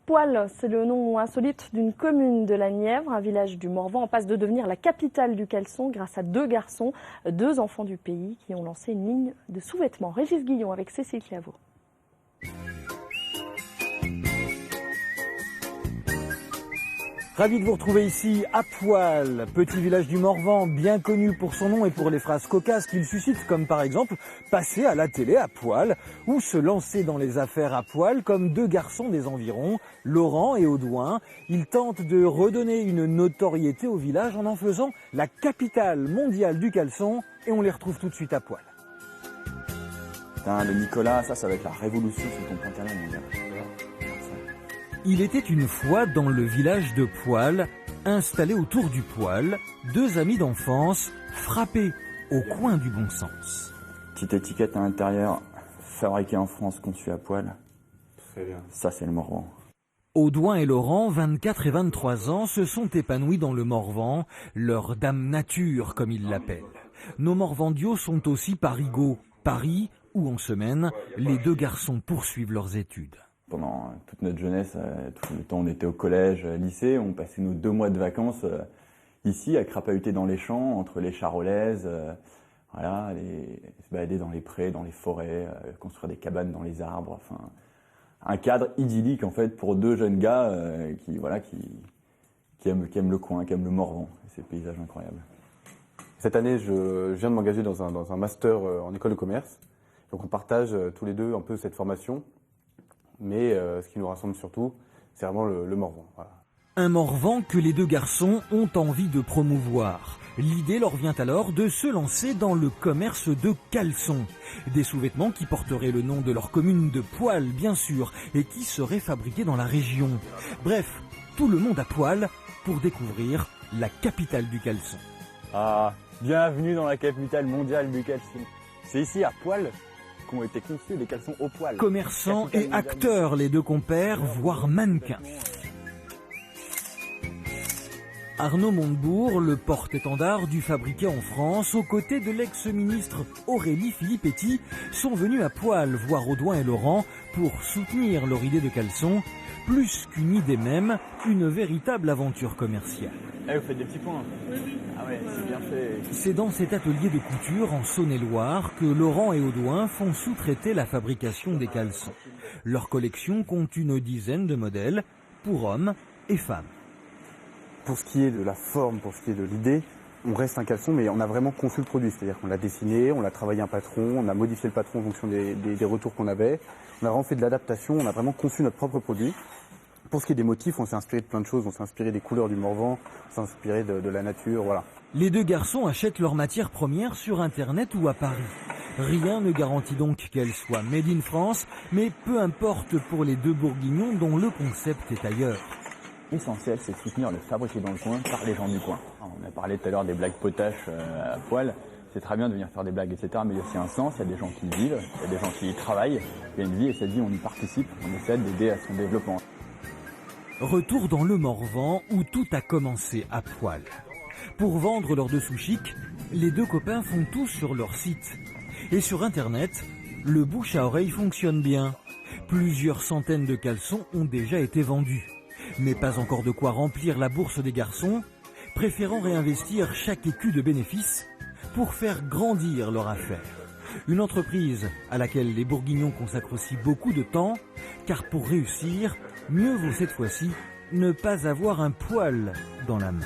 Poil, c'est le nom insolite d'une commune de la Nièvre, un village du Morvan en passe de devenir la capitale du caleçon grâce à deux garçons, deux enfants du pays qui ont lancé une ligne de sous-vêtements. Régis Guillon avec Cécile Claveau. Ravi de vous retrouver ici à Poil, petit village du Morvan, bien connu pour son nom et pour les phrases cocasses qu'il suscite, comme par exemple passer à la télé à poil ou se lancer dans les affaires à poil, comme deux garçons des environs, Laurent et Audouin. Ils tentent de redonner une notoriété au village en faisant la capitale mondiale du caleçon, et on les retrouve tout de suite à Poil. Putain, le Nicolas, ça va être la révolution sur ton pantalon, mon gars. Il était une fois dans le village de Poil, installés autour du poêle, deux amis d'enfance frappés au coin du bon sens. Petite étiquette à l'intérieur, fabriqué en France, conçu à Poil. Très bien. Ça, c'est le Morvan. Audouin et Laurent, 24 et 23 ans, se sont épanouis dans le Morvan, leur dame nature, comme ils l'appellent. Nos Morvandiaux sont aussi parigots, Paris, où en semaine, les deux garçons poursuivent leurs études. Pendant toute notre jeunesse, tout le temps on était au collège, lycée, on passait nos 2 mois de vacances ici à crapahuter dans les champs, entre les charolaises, voilà, se balader dans les prés, dans les forêts, construire des cabanes dans les arbres, enfin un cadre idyllique en fait pour deux jeunes gars qui aiment le coin, qui aiment le Morvan, ces paysages incroyables. Cette année, je viens de m'engager dans un master en école de commerce, donc on partage tous les deux un peu cette formation. Mais ce qui nous rassemble surtout, c'est vraiment le Morvan. Voilà. Un Morvan que les deux garçons ont envie de promouvoir. L'idée leur vient alors de se lancer dans le commerce de caleçons. Des sous-vêtements qui porteraient le nom de leur commune de Poil, bien sûr, et qui seraient fabriqués dans la région. Bref, tout le monde à Poil pour découvrir la capitale du caleçon. Ah, bienvenue dans la capitale mondiale du caleçon. C'est ici à Poil ont été conçus les caleçons au poil. Commerçants et acteurs, les deux compères, voire mannequins. Arnaud Montebourg, le porte-étendard du fabriqué en France, aux côtés de l'ex-ministre Aurélie Filippetti, sont venus à Poil voir Audouin et Laurent pour soutenir leur idée de caleçon. Plus qu'une idée même, une véritable aventure commerciale. Eh, vous faites des petits points. Oui. Ah ouais, c'est bien fait. C'est dans cet atelier de couture en Saône-et-Loire que Laurent et Audouin font sous-traiter la fabrication des caleçons. Leur collection compte une dizaine de modèles pour hommes et femmes. Pour ce qui est de la forme, pour ce qui est de l'idée, on reste un caleçon, mais on a vraiment conçu le produit. C'est-à-dire qu'on l'a dessiné, on l'a travaillé un patron, on a modifié le patron en fonction des retours qu'on avait. On a vraiment fait de l'adaptation, on a vraiment conçu notre propre produit. Pour ce qui est des motifs, on s'est inspiré de plein de choses. On s'est inspiré des couleurs du Morvan, on s'est inspiré de la nature, voilà. Les deux garçons achètent leurs matières premières sur Internet ou à Paris. Rien ne garantit donc qu'elles soient made in France, mais peu importe pour les deux bourguignons dont le concept est ailleurs. L'essentiel, c'est de soutenir le fabriqué dans le coin par les gens du coin. On a parlé tout à l'heure des blagues potaches à Poil. C'est très bien de venir faire des blagues, etc. Mais il y a aussi un sens, il y a des gens qui y vivent, il y a des gens qui y travaillent. Il y a une vie et cette vie, on y participe, on essaie d'aider à son développement. Retour dans le Morvan où tout a commencé à Poil. Pour vendre leurs dessous chics, les deux copains font tout sur leur site. Et sur Internet, le bouche à oreille fonctionne bien. Plusieurs centaines de caleçons ont déjà été vendus. Mais pas encore de quoi remplir la bourse des garçons, préférant réinvestir chaque écu de bénéfice pour faire grandir leur affaire. Une entreprise à laquelle les bourguignons consacrent aussi beaucoup de temps, car pour réussir, mieux vaut cette fois-ci ne pas avoir un poil dans la main.